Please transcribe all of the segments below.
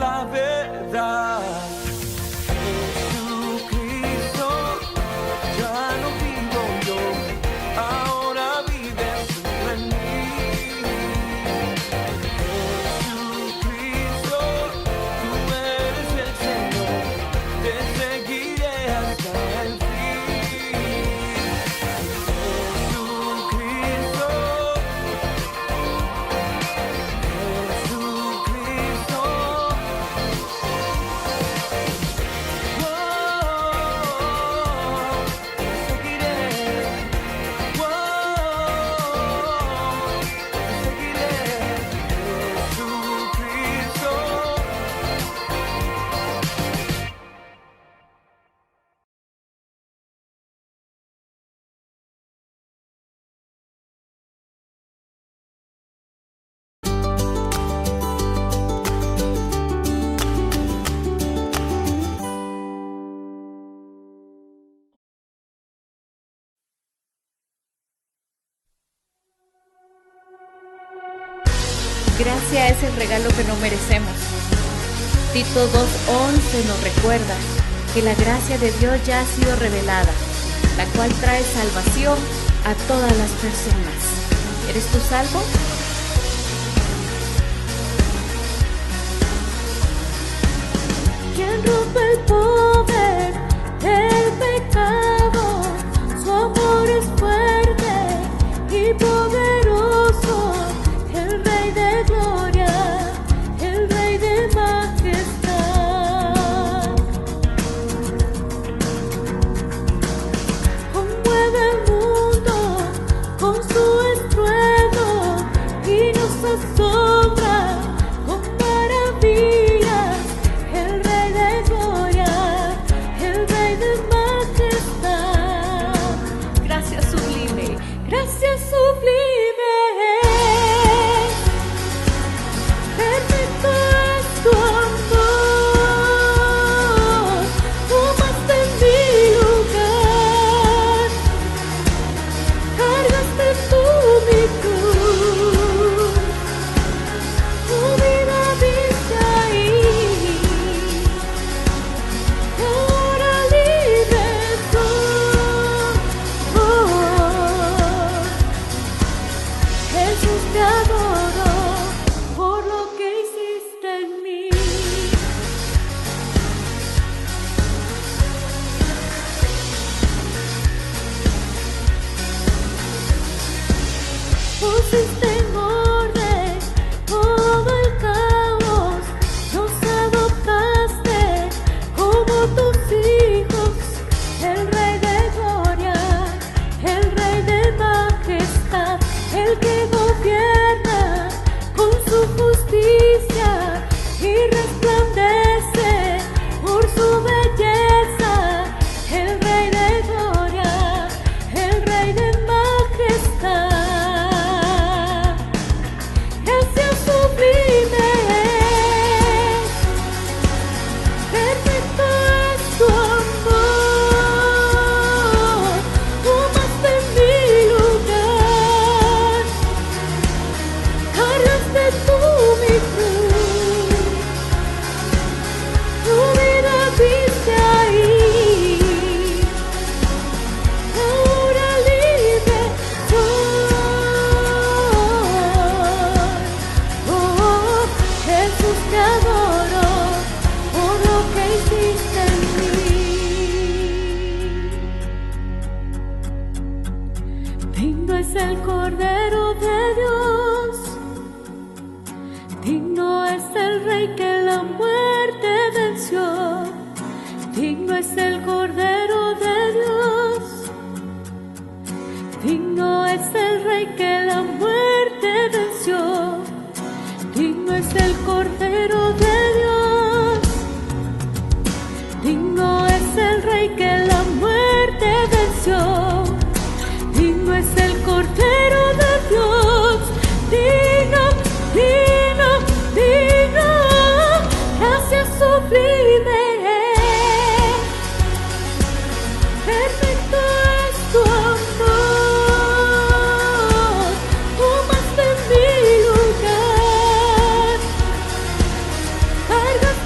la verdad. Jesucristo, ya no vivo yo, ahora vives tú en mí. Jesucristo, tú eres el Señor, te seguiré hasta el fin. Jesucristo, Jesucristo, te seguiré, te seguiré, Jesucristo. Gracia es el regalo que no merecemos. Tito 2:11 nos recuerda que la gracia de Dios ya ha sido revelada, la cual trae salvación a todas las personas. ¿Eres tú salvo? Quien rompe el poder del pecado, su amor es fuerte y poderoso, el Rey de gloria, el Rey de majestad. Conmueve el mundo con su estruendo y nos asombra con maravillas. El Rey de gloria, el Rey de majestad. Gracias sublime. Gracias sublime. Perfecto es tu amor. Tomaste mi lugar. Cargaste tú mi cruz. Tu vida diste ahí. Ahora libre soy. Jesús, te adoro por lo que hiciste en mí. Pusiste en orden todo el caos, nos adoptaste como tus hijos, el Rey de gloria, el Rey de majestad, el que gobierna con su justicia y resplandece por su belleza, el Rey de gloria, el Rey de majestad. Gracias sublime. Perfecto es tu amor. Tomaste mi lugar. Cargaste tú mi cruz. Tu vida diste ahí. Ahora libre soy. Oh, Jesús, te adoro por lo que hiciste en mí. Digno es el Cordero de Dios, digno es el Rey que la muerte venció, digno es el Cordero de Dios, digno es el Rey que la muerte venció, digno es el Cordero de Dios, digno es el Rey que la muerte venció, digno es el Cordero de Dios, digno, digno, digno. Gracias sublime. Perfecto es tu amor. Tomaste mi lugar. Cargaste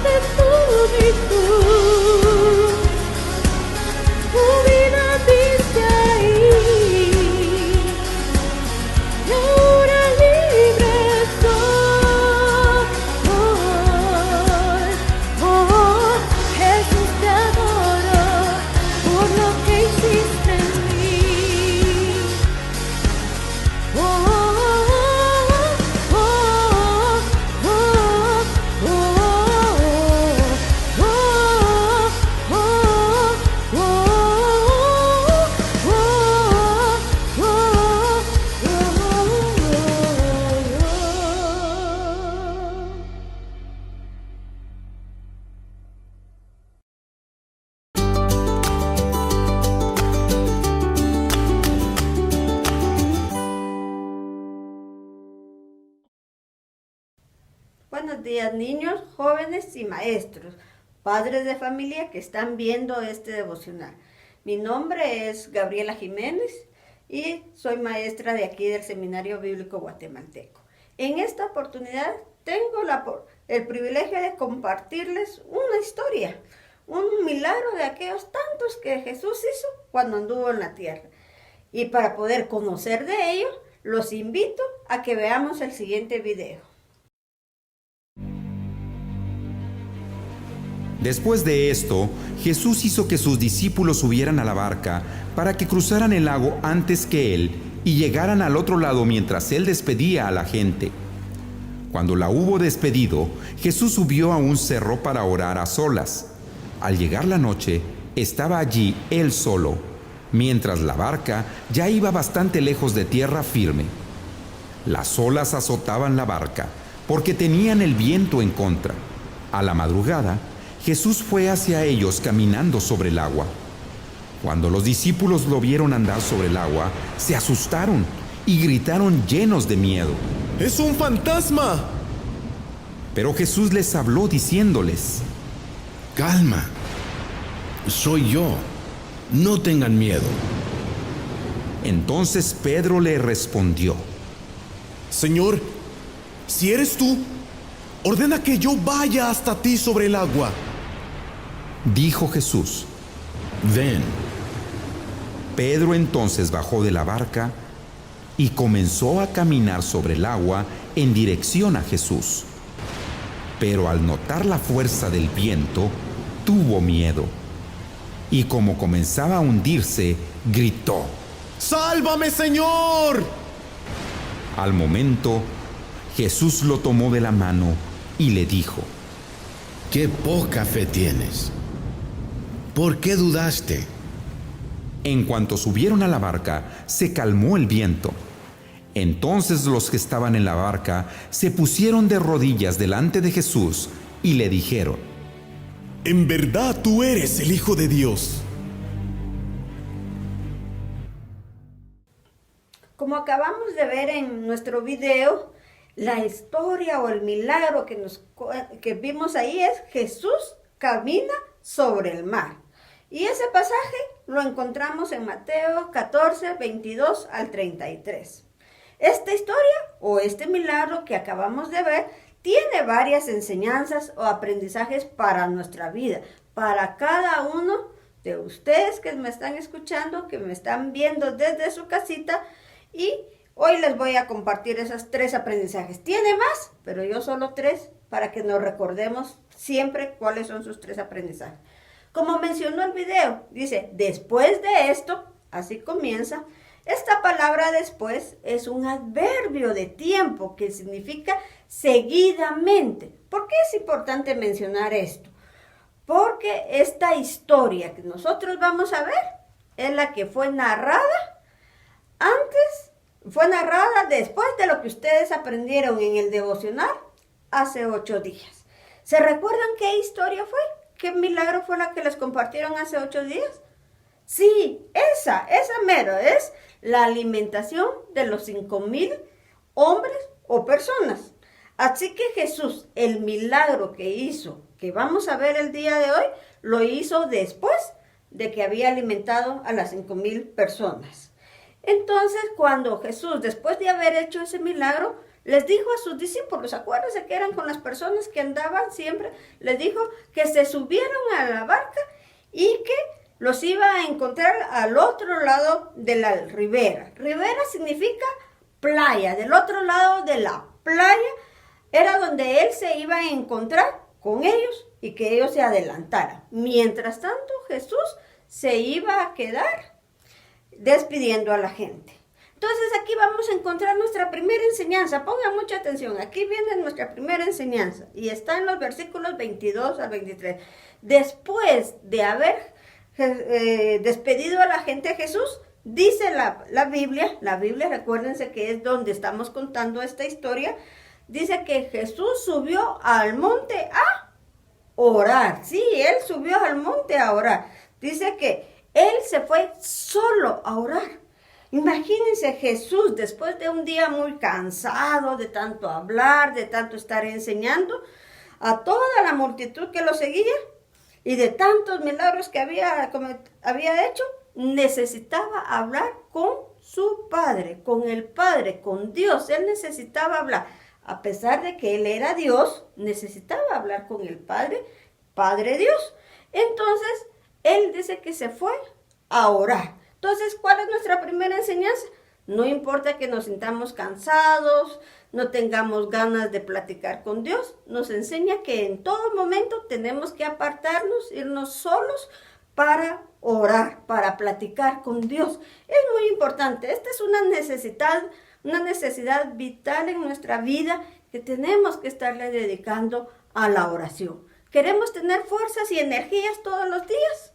Buenos días, niños, jóvenes y maestros, padres de familia que están viendo este devocional. Mi nombre es Gabriela Jiménez y soy maestra de aquí del Seminario Bíblico Guatemalteco. En esta oportunidad tengo el privilegio de compartirles una historia, un milagro de aquellos tantos que Jesús hizo cuando anduvo en la tierra. Y para poder conocer de ello, los invito a que veamos el siguiente video. Después de esto, Jesús hizo que sus discípulos subieran a la barca para que cruzaran el lago antes que él y llegaran al otro lado mientras él despedía a la gente. Cuando la hubo despedido, Jesús subió a un cerro para orar a solas. Al llegar la noche, estaba allí él solo, mientras la barca ya iba bastante lejos de tierra firme. Las olas azotaban la barca porque tenían el viento en contra. A la madrugada, Jesús fue hacia ellos caminando sobre el agua. Cuando los discípulos lo vieron andar sobre el agua, se asustaron y gritaron llenos de miedo. ¡Es un fantasma! Pero Jesús les habló diciéndoles: Calma, soy yo, no tengan miedo. Entonces Pedro le respondió: Señor, si eres tú, ordena que yo vaya hasta ti sobre el agua. Dijo Jesús. Ven. Pedro entonces bajó de la barca y comenzó a caminar sobre el agua en dirección a Jesús. Pero al notar la fuerza del viento, tuvo miedo. Y como comenzaba a hundirse, gritó: ¡Sálvame, Señor! Al momento, Jesús lo tomó de la mano y le dijo: ¡Qué poca fe tienes! ¿Por qué dudaste? En cuanto subieron a la barca, se calmó el viento. Entonces los que estaban en la barca se pusieron de rodillas delante de Jesús y le dijeron: En verdad tú eres el Hijo de Dios. Como acabamos de ver en nuestro video, la historia o el milagro que vimos ahí es Jesús camina sobre el mar. Y ese pasaje lo encontramos en Mateo 14, 22 al 33. Esta historia o este milagro que acabamos de ver tiene varias enseñanzas o aprendizajes para nuestra vida, para cada uno de ustedes que me están escuchando, que me están viendo desde su casita, y hoy les voy a compartir esos 3 aprendizajes. Tiene más, pero yo solo 3 para que nos recordemos siempre cuáles son sus 3 aprendizajes. Como mencionó el video, dice, después de esto, así comienza. Esta palabra después es un adverbio de tiempo que significa seguidamente. ¿Por qué es importante mencionar esto? Porque esta historia que nosotros vamos a ver es la que fue narrada después de lo que ustedes aprendieron en el devocional hace 8 días. ¿Se recuerdan qué historia fue? ¿Qué milagro fue la que les compartieron hace 8 días? Sí, esa mero es la alimentación de los 5,000 hombres o personas. Así que Jesús, el milagro que hizo, que vamos a ver el día de hoy, lo hizo después de que había alimentado a las 5,000 personas. Entonces, cuando Jesús, después de haber hecho ese milagro, les dijo a sus discípulos, acuérdense que eran con las personas que andaban siempre, les dijo que se subieron a la barca y que los iba a encontrar al otro lado de la ribera. Ribera significa playa, del otro lado de la playa era donde él se iba a encontrar con ellos y que ellos se adelantaran. Mientras tanto, Jesús se iba a quedar despidiendo a la gente. Entonces aquí vamos a encontrar nuestra primera enseñanza. Pongan mucha atención. Aquí viene nuestra primera enseñanza y está en los versículos 22 al 23. Después de haber despedido a la gente, Jesús, dice la Biblia, recuérdense que es donde estamos contando esta historia, dice que Jesús subió al monte a orar. Sí, él subió al monte a orar. Dice que él se fue solo a orar. Imagínense Jesús después de un día muy cansado de tanto hablar, de tanto estar enseñando a toda la multitud que lo seguía y de tantos milagros que había hecho, necesitaba hablar con su Padre, con Dios. Él necesitaba hablar. A pesar de que Él era Dios, necesitaba hablar con el Padre, Padre Dios. Entonces, Él dice que se fue a orar. Entonces, ¿cuál es nuestra primera enseñanza? No importa que nos sintamos cansados, no tengamos ganas de platicar con Dios, nos enseña que en todo momento tenemos que apartarnos, irnos solos para orar, para platicar con Dios. Es muy importante, esta es una necesidad vital en nuestra vida que tenemos que estarle dedicando a la oración. ¿Queremos tener fuerzas y energías todos los días?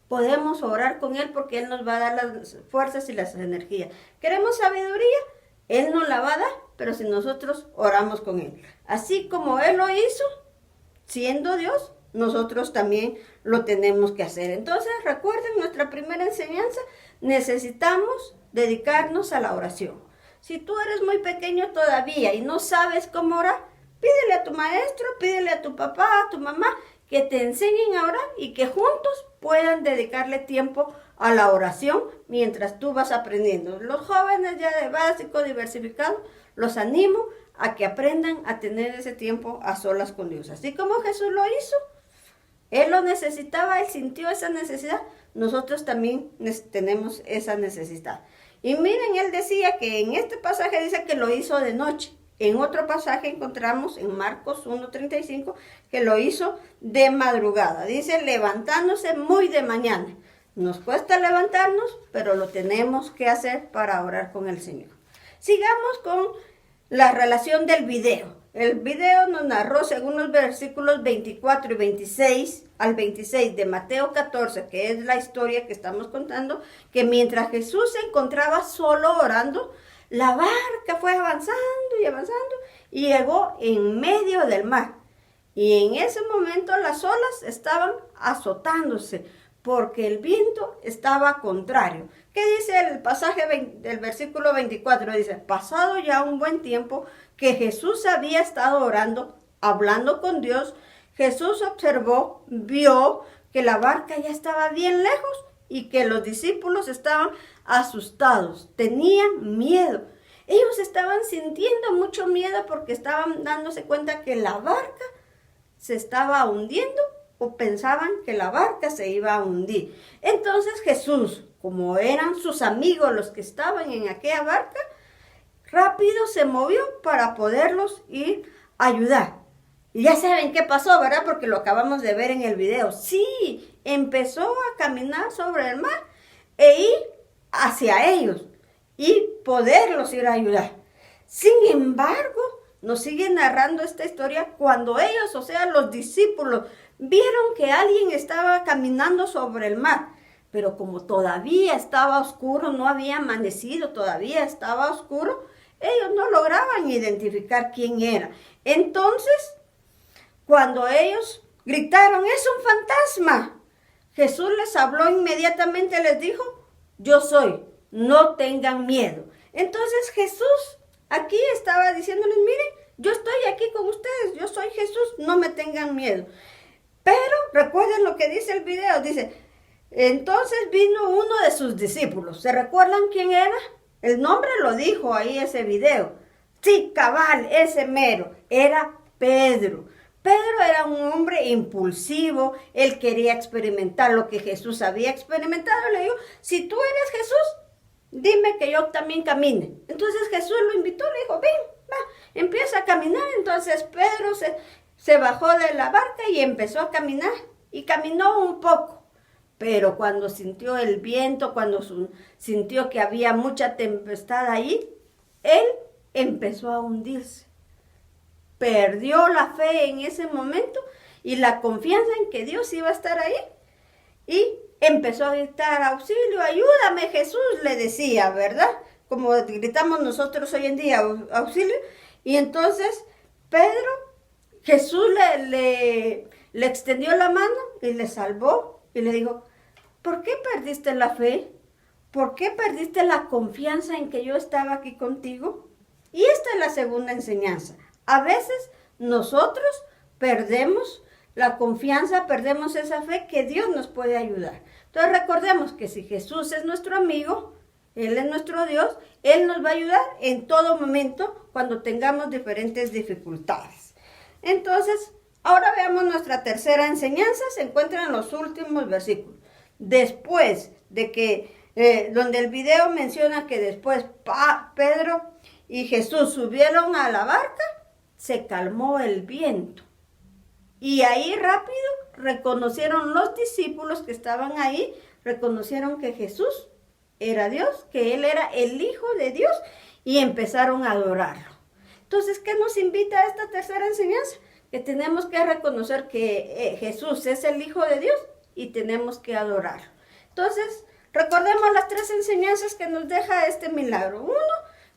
Podemos orar con Él porque Él nos va a dar las fuerzas y las energías. ¿Queremos sabiduría? Él nos la va a dar, pero si nosotros oramos con Él. Así como Él lo hizo, siendo Dios, nosotros también lo tenemos que hacer. Entonces, recuerden nuestra primera enseñanza, necesitamos dedicarnos a la oración. Si tú eres muy pequeño todavía y no sabes cómo orar, pídele a tu maestro, pídele a tu papá, a tu mamá, que te enseñen a orar y que juntos puedan dedicarle tiempo a la oración mientras tú vas aprendiendo. Los jóvenes ya de básico, diversificado, los animo a que aprendan a tener ese tiempo a solas con Dios. Así como Jesús lo hizo, Él lo necesitaba, Él sintió esa necesidad, nosotros también tenemos esa necesidad. Y miren, Él decía que en este pasaje dice que lo hizo de noche. En otro pasaje encontramos en Marcos 1:35 que lo hizo de madrugada. Dice levantándose muy de mañana. Nos cuesta levantarnos, pero lo tenemos que hacer para orar con el Señor. Sigamos con la relación del video. El video nos narró según los versículos 24 y 26 al 26 de Mateo 14, que es la historia que estamos contando, que mientras Jesús se encontraba solo orando, la barca fue avanzando y llegó en medio del mar. Y en ese momento las olas estaban azotándose porque el viento estaba contrario. ¿Qué dice el pasaje del versículo 24? Dice, pasado ya un buen tiempo que Jesús había estado orando, hablando con Dios, Jesús observó, vio que la barca ya estaba bien lejos y que los discípulos estaban asustados, tenían miedo. Ellos estaban sintiendo mucho miedo porque estaban dándose cuenta que la barca se estaba hundiendo o pensaban que la barca se iba a hundir. Entonces Jesús, como eran sus amigos los que estaban en aquella barca, rápido se movió para poderlos ir a ayudar. Y ya saben qué pasó, ¿verdad? Porque lo acabamos de ver en el video. Sí, empezó a caminar sobre el mar e ir hacia ellos y poderlos ir a ayudar. Sin embargo, nos sigue narrando esta historia cuando ellos, o sea, los discípulos, vieron que alguien estaba caminando sobre el mar. Pero como todavía estaba oscuro, no había amanecido, todavía estaba oscuro, ellos no lograban identificar quién era. Entonces, cuando ellos gritaron, ¡es un fantasma!, Jesús les habló inmediatamente, les dijo, yo soy, no tengan miedo. Entonces Jesús aquí estaba diciéndoles, miren, yo estoy aquí con ustedes, yo soy Jesús, no me tengan miedo. Pero recuerden lo que dice el video, dice, entonces vino uno de sus discípulos. ¿Se recuerdan quién era? El nombre lo dijo ahí ese video. Sí, cabal, ese mero, era Pedro. Pedro era un hombre impulsivo, él quería experimentar lo que Jesús había experimentado. Le dijo, si tú eres Jesús, dime que yo también camine. Entonces Jesús lo invitó, le dijo, ven, va, empieza a caminar. Entonces Pedro se bajó de la barca y empezó a caminar. Y caminó un poco. Pero cuando sintió el viento, cuando sintió que había mucha tempestad ahí, él empezó a hundirse. Perdió la fe en ese momento y la confianza en que Dios iba a estar ahí. Y empezó a gritar, auxilio, ayúdame Jesús, le decía, ¿verdad? Como gritamos nosotros hoy en día, auxilio. Y entonces Jesús le extendió la mano y le salvó. Y le dijo, ¿por qué perdiste la fe? ¿por qué perdiste la confianza en que yo estaba aquí contigo? Y esta es la segunda enseñanza. A veces nosotros perdemos la confianza, perdemos esa fe que Dios nos puede ayudar. Entonces recordemos que si Jesús es nuestro amigo, Él es nuestro Dios, Él nos va a ayudar en todo momento cuando tengamos diferentes dificultades. Entonces, ahora veamos nuestra tercera enseñanza, se encuentra en los últimos versículos. Después de que, donde el video menciona que después Pedro y Jesús subieron a la barca, se calmó el viento. Y ahí rápido reconocieron los discípulos que estaban ahí, reconocieron que Jesús era Dios, que Él era el Hijo de Dios y empezaron a adorarlo. Entonces, ¿qué nos invita a esta tercera enseñanza? Que tenemos que reconocer que Jesús es el Hijo de Dios y tenemos que adorarlo. Entonces, recordemos las tres enseñanzas que nos deja este milagro. Uno,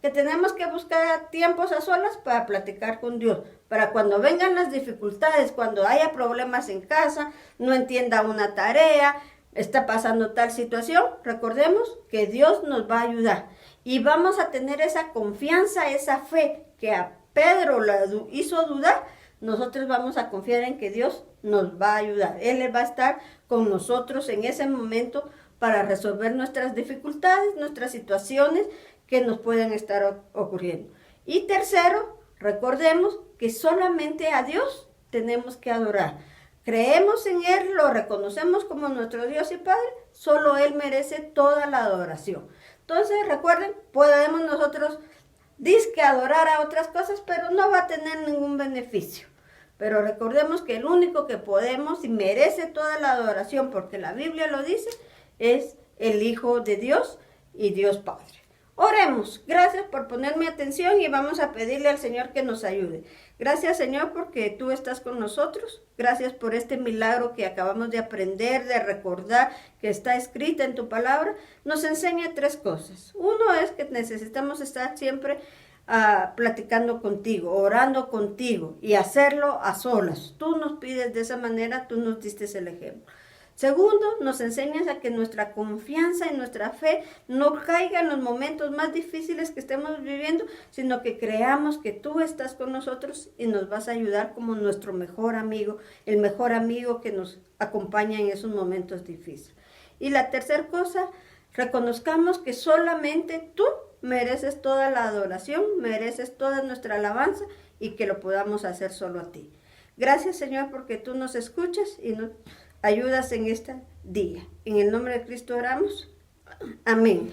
que tenemos que buscar tiempos a solas para platicar con Dios, para cuando vengan las dificultades, cuando haya problemas en casa, no entienda una tarea, está pasando tal situación, recordemos que Dios nos va a ayudar y vamos a tener esa confianza, esa fe que a Pedro lo hizo dudar. Nosotros vamos a confiar en que Dios nos va a ayudar. Él va a estar con nosotros en ese momento para resolver nuestras dificultades, nuestras situaciones que nos pueden estar ocurriendo. Y tercero, recordemos que solamente a Dios tenemos que adorar. Creemos en Él, lo reconocemos como nuestro Dios y Padre, solo Él merece toda la adoración. Entonces, recuerden, podemos nosotros disque adorar a otras cosas, pero no va a tener ningún beneficio. Pero recordemos que el único que podemos y merece toda la adoración, porque la Biblia lo dice, es el Hijo de Dios y Dios Padre. Oremos. Gracias por ponerme atención y vamos a pedirle al Señor que nos ayude. Gracias, Señor, porque tú estás con nosotros. Gracias por este milagro que acabamos de aprender, de recordar, que está escrita en tu palabra. Nos enseña tres cosas. Uno es que necesitamos estar siempre platicando contigo, orando contigo y hacerlo a solas. Tú nos pides de esa manera, tú nos diste el ejemplo. Segundo, nos enseñas a que nuestra confianza y nuestra fe no caiga en los momentos más difíciles que estemos viviendo, sino que creamos que tú estás con nosotros y nos vas a ayudar como nuestro mejor amigo, el mejor amigo que nos acompaña en esos momentos difíciles. Y la tercera cosa, reconozcamos que solamente tú mereces toda la adoración, mereces toda nuestra alabanza y que lo podamos hacer solo a ti. Gracias, Señor, porque tú nos escuchas y nos ayudas en este día. En el nombre de Cristo oramos. Amén.